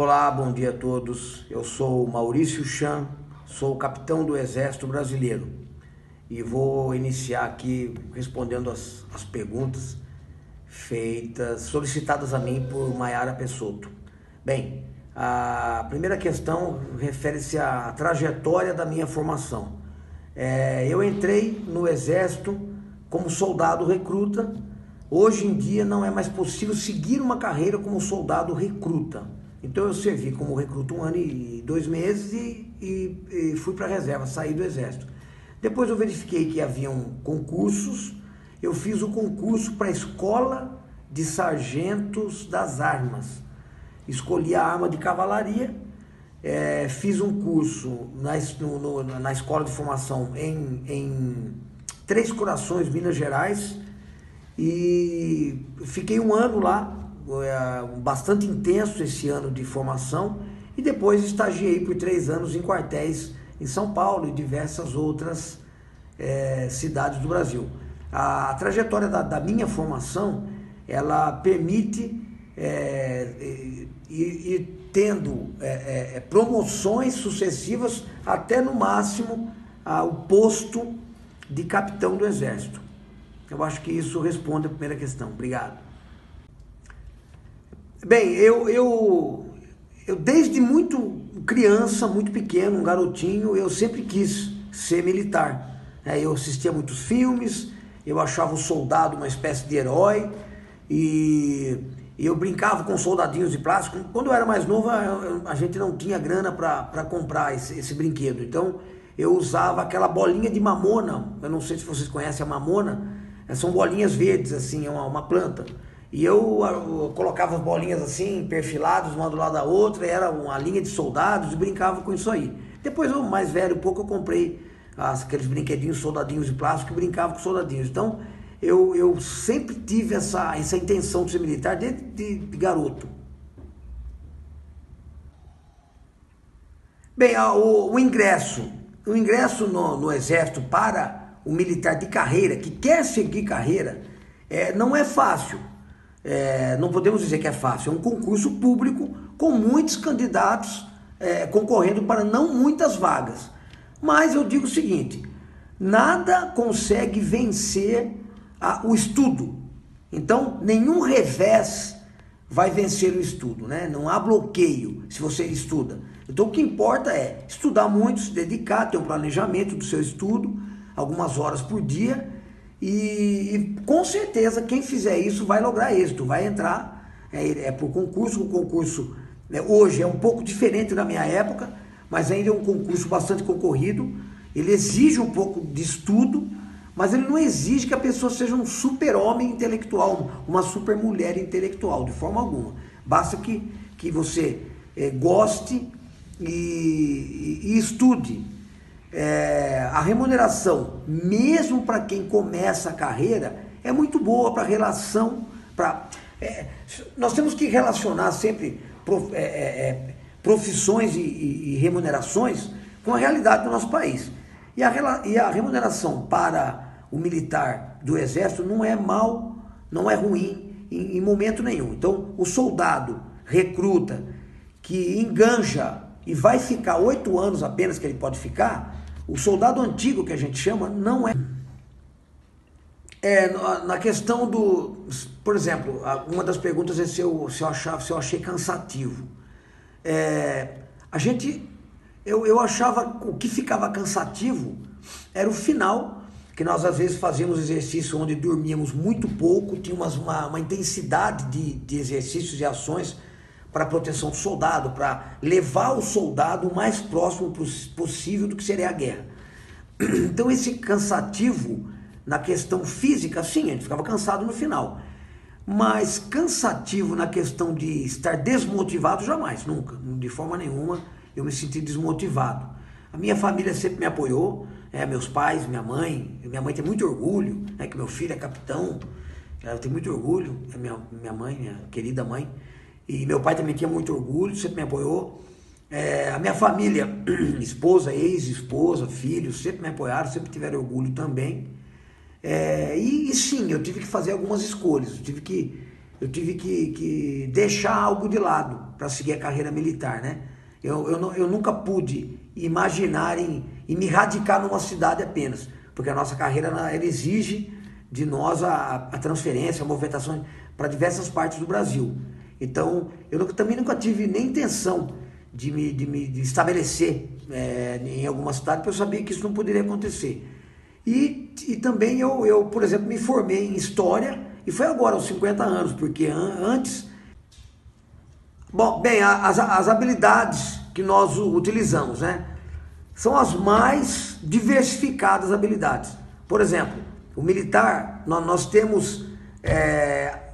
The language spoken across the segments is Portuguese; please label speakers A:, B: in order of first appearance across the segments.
A: Olá, bom dia a todos. Eu sou Maurício Chan, sou capitão do Exército Brasileiro e vou iniciar aqui respondendo as perguntas solicitadas a mim por Maiara Pessotto. Bem, a primeira questão refere-se à trajetória da minha formação. Eu entrei no Exército como soldado recruta. Hoje em dia não é mais possível seguir uma carreira como soldado recruta. Então eu servi como recruta 1 ano e 2 meses e fui para a reserva, saí do Exército. Depois eu verifiquei que haviam concursos, eu fiz o concurso para a Escola de Sargentos das Armas. Escolhi a arma de cavalaria, fiz um curso na Escola de Formação em Três Corações, Minas Gerais, e fiquei 1 ano lá, bastante intenso esse ano de formação, e depois estagiei por 3 anos em quartéis em São Paulo e diversas outras cidades do Brasil. A trajetória da minha formação, ela permite ir tendo promoções sucessivas até no máximo o posto de capitão do Exército. Eu acho que isso responde a primeira questão. Obrigado. Bem, eu desde muito criança, muito pequeno, um garotinho, eu sempre quis ser militar. Eu assistia muitos filmes, eu achava o soldado uma espécie de herói e eu brincava com soldadinhos de plástico. Quando eu era mais novo, a gente não tinha grana para comprar esse brinquedo. Então eu usava aquela bolinha de mamona. Eu não sei se vocês conhecem a mamona. São bolinhas verdes, assim, é uma planta. E eu colocava as bolinhas assim, perfiladas, uma do lado da outra, era uma linha de soldados e brincava com isso aí. Depois, eu mais velho, um pouco, eu comprei aqueles brinquedinhos, soldadinhos de plástico, e brincava com soldadinhos. Então, eu sempre tive essa intenção de ser militar desde de garoto. Bem, o ingresso no Exército para o militar de carreira, que quer seguir carreira, não é fácil. Não podemos dizer que é fácil. É um concurso público com muitos candidatos concorrendo para não muitas vagas. Mas eu digo o seguinte: nada consegue vencer o estudo. Então, nenhum revés vai vencer o estudo, né? Não há bloqueio se você estuda. Então, o que importa é estudar muito, se dedicar, ter um planejamento do seu estudo, algumas horas por dia, e com certeza quem fizer isso vai lograr êxito, vai entrar por concurso. O concurso hoje é um pouco diferente da minha época, mas ainda é um concurso bastante concorrido. Ele exige um pouco de estudo, mas ele não exige que a pessoa seja um super-homem intelectual, uma super-mulher intelectual, de forma alguma. Basta que você goste e estude. A remuneração, mesmo para quem começa a carreira, é muito boa para a relação. Nós temos que relacionar sempre profissões e remunerações com a realidade do nosso país. E a remuneração para o militar do Exército não é mal, não é ruim em momento nenhum. Então, o soldado recruta que enganja e vai ficar 8 anos apenas que ele pode ficar, o soldado antigo, que a gente chama, não é. Na questão por exemplo, uma das perguntas é se eu achei cansativo. Eu achava o que ficava cansativo era o final, que nós às vezes fazíamos exercício onde dormíamos muito pouco, tínhamos uma intensidade de exercícios e ações para a proteção do soldado, para levar o soldado o mais próximo possível do que seria a guerra. Então esse cansativo na questão física, sim, a gente ficava cansado no final. Mas cansativo na questão de estar desmotivado, jamais, nunca, de forma nenhuma eu me senti desmotivado. A minha família sempre me apoiou, meus pais, minha mãe tem muito orgulho, que meu filho é capitão, ela tem muito orgulho, minha mãe, minha querida mãe. E meu pai também tinha muito orgulho, sempre me apoiou. A minha família, esposa, ex-esposa, filhos, sempre me apoiaram, sempre tiveram orgulho também. E sim, eu tive que fazer algumas escolhas, eu tive que eu tive que deixar algo de lado para seguir a carreira militar, né? Eu nunca pude imaginar em me radicar numa cidade apenas, porque a nossa carreira ela exige de nós a transferência, a movimentação para diversas partes do Brasil. Então, também nunca tive nem intenção de estabelecer em alguma cidade, porque eu sabia que isso não poderia acontecer. E também eu, por exemplo, me formei em História, e foi agora, aos 50 anos, porque antes... Bom, bem, as habilidades que nós utilizamos, né, são as mais diversificadas habilidades. Por exemplo, o militar, nós temos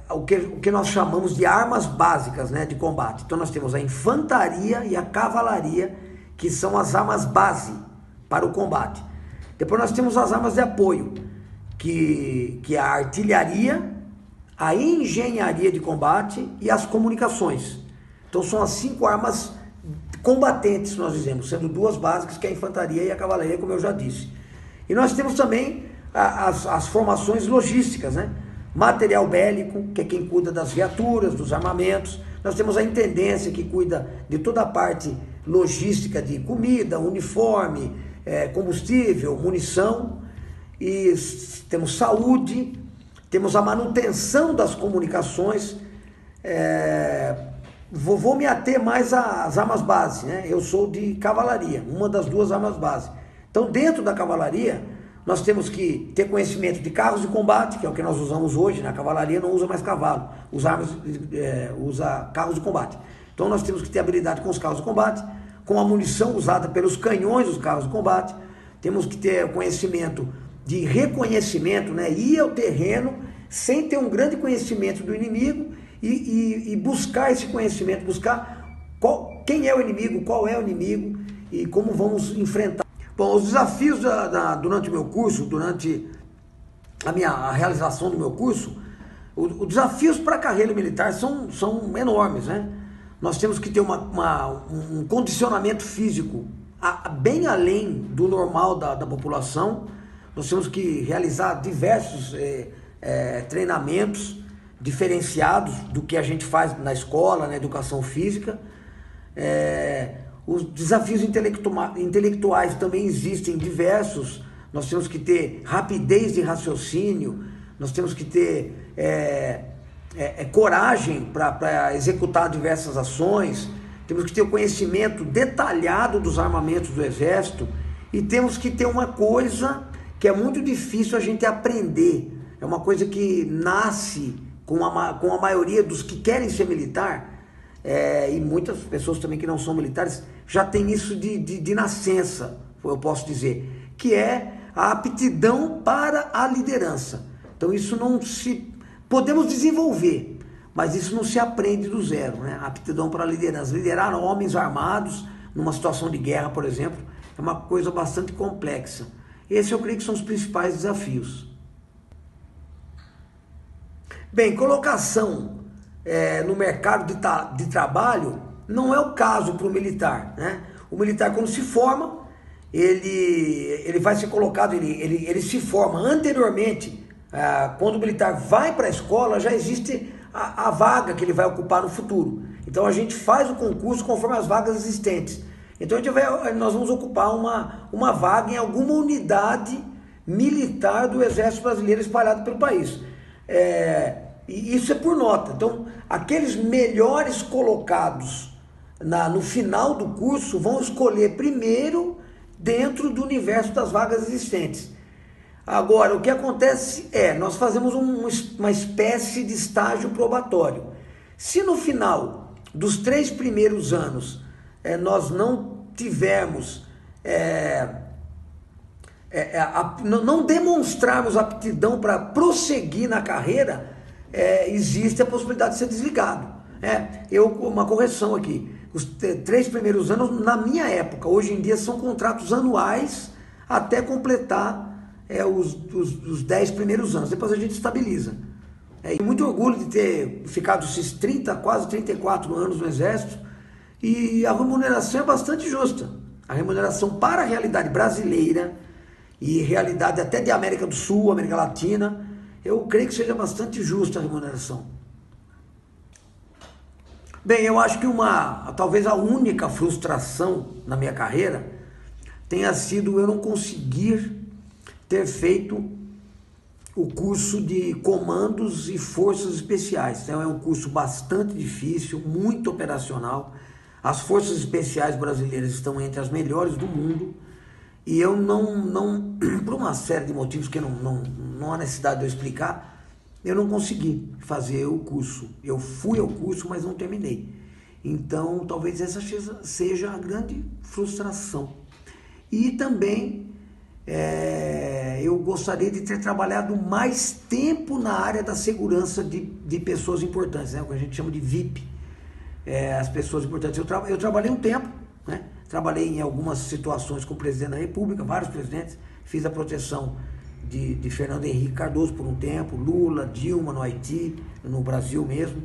A: o que nós chamamos de armas básicas, né, de combate. Então nós temos a infantaria e a cavalaria, que são as armas base para o combate. Depois nós temos as armas de apoio, que é a artilharia, a engenharia de combate e as comunicações. Então são as 5 armas combatentes, nós dizemos, sendo 2 básicas, que é a infantaria e a cavalaria, como eu já disse. E nós temos também as formações logísticas, né? Material bélico, que é quem cuida das viaturas, dos armamentos. Nós temos a intendência, que cuida de toda a parte logística de comida, uniforme, combustível, munição. E temos saúde, temos a manutenção das comunicações. Vou me ater mais às armas base, né? Eu sou de cavalaria, uma das 2 armas base. Então, dentro da cavalaria, nós temos que ter conhecimento de carros de combate, que é o que nós usamos hoje, né? A cavalaria não usa mais cavalo, usa carros de combate. Então, nós temos que ter habilidade com os carros de combate, com a munição usada pelos canhões dos carros de combate. Temos que ter conhecimento de reconhecimento, né? Ir ao terreno sem ter um grande conhecimento do inimigo e buscar esse conhecimento, buscar quem é o inimigo, qual é o inimigo e como vamos enfrentar. Bom, os desafios durante o meu curso, durante a realização do meu curso, os desafios para a carreira militar são enormes, né? Nós temos que ter um condicionamento físico bem além do normal da população. Nós temos que realizar diversos treinamentos diferenciados do que a gente faz na escola, na educação física. Os desafios intelectuais também existem diversos. Nós temos que ter rapidez de raciocínio, nós temos que ter coragem para executar diversas ações, temos que ter o conhecimento detalhado dos armamentos do Exército e temos que ter uma coisa que é muito difícil a gente aprender. É uma coisa que nasce com a maioria dos que querem ser militar, e muitas pessoas também que não são militares já tem isso de nascença, eu posso dizer, que é a aptidão para a liderança. Então isso podemos desenvolver, mas isso não se aprende do zero, né? A aptidão para a liderança, liderar homens armados numa situação de guerra, por exemplo, é uma coisa bastante complexa. Esse eu creio que são os principais desafios. Bem, colocação no mercado de trabalho não é o caso para o militar, né? O militar, quando se forma, ele vai ser colocado, ele se forma anteriormente. Quando o militar vai para a escola, já existe a vaga que ele vai ocupar no futuro. Então a gente faz o concurso conforme as vagas existentes. Então nós vamos ocupar uma vaga em alguma unidade militar do Exército Brasileiro espalhado pelo país. E isso é por nota. Então, aqueles melhores colocados no final do curso vão escolher primeiro dentro do universo das vagas existentes. Agora, o que acontece nós fazemos uma espécie de estágio probatório. Se no final dos 3 primeiros anos nós não tivermos, não demonstrarmos aptidão para prosseguir na carreira, existe a possibilidade de ser desligado. Uma correção aqui. Os 3 primeiros anos, na minha época, hoje em dia são contratos anuais até completar os 10 primeiros anos. Depois a gente estabiliza. E muito orgulho de ter ficado esses 30, quase 34 anos no Exército, e a remuneração é bastante justa. A remuneração para a realidade brasileira e realidade até de América do Sul, América Latina, eu creio que seja bastante justa a remuneração. Bem, eu acho que talvez a única frustração na minha carreira tenha sido eu não conseguir ter feito o curso de comandos e forças especiais. Então é um curso bastante difícil, muito operacional. As forças especiais brasileiras estão entre as melhores do mundo e eu não por uma série de motivos que não há necessidade de eu explicar, eu não consegui fazer o curso. Eu fui ao curso, mas não terminei. Então, talvez essa seja a grande frustração. E também eu gostaria de ter trabalhado mais tempo na área da segurança de pessoas importantes, né? O que a gente chama de VIP, as pessoas importantes. Eu trabalhei um tempo, né? Trabalhei em algumas situações com o presidente da República, vários presidentes, fiz a proteção de Fernando Henrique Cardoso por um tempo, Lula, Dilma no Haiti, no Brasil mesmo,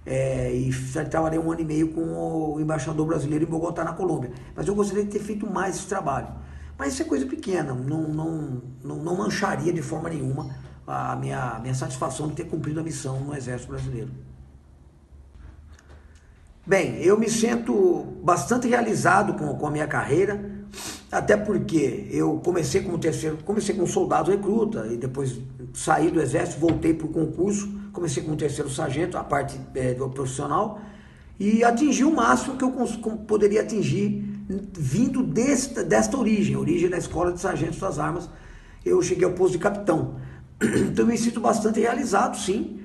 A: e trabalhei 1 ano e meio com o embaixador brasileiro em Bogotá, na Colômbia. Mas eu gostaria de ter feito mais esse trabalho. Mas isso é coisa pequena, não mancharia de forma nenhuma a minha satisfação de ter cumprido a missão no Exército Brasileiro. Bem, eu me sinto bastante realizado com a minha carreira, até porque eu comecei como soldado recruta e depois saí do Exército, voltei para o concurso, comecei como 3º sargento, a parte do profissional, e atingi o máximo que eu poderia atingir vindo desta origem da Escola de Sargentos das Armas. Eu cheguei ao posto de capitão. Então eu me sinto bastante realizado, sim.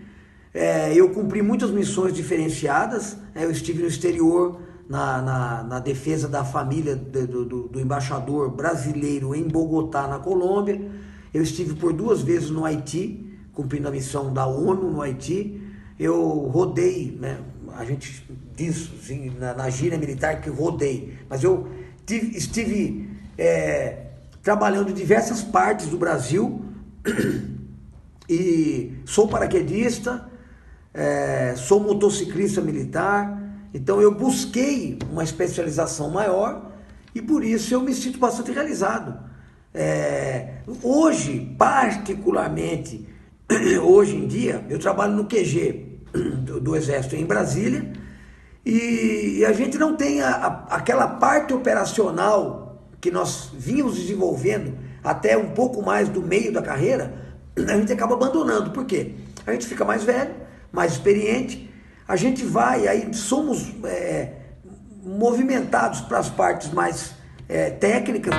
A: Eu cumpri muitas missões diferenciadas, eu estive no exterior, na defesa da família do embaixador brasileiro em Bogotá, na Colômbia. Eu estive por 2 vezes no Haiti, cumprindo a missão da ONU no Haiti. Eu rodei, né, a gente diz assim, na gíria militar que rodei, mas eu estive trabalhando em diversas partes do Brasil e sou paraquedista, sou motociclista militar, então eu busquei uma especialização maior e por isso eu me sinto bastante realizado. Hoje, particularmente, hoje em dia, eu trabalho no QG do Exército em Brasília e a gente não tem aquela parte operacional que nós vínhamos desenvolvendo até um pouco mais do meio da carreira, a gente acaba abandonando. Por quê? A gente fica mais velho, mais experiente, a gente vai, aí somos movimentados para as partes mais técnicas.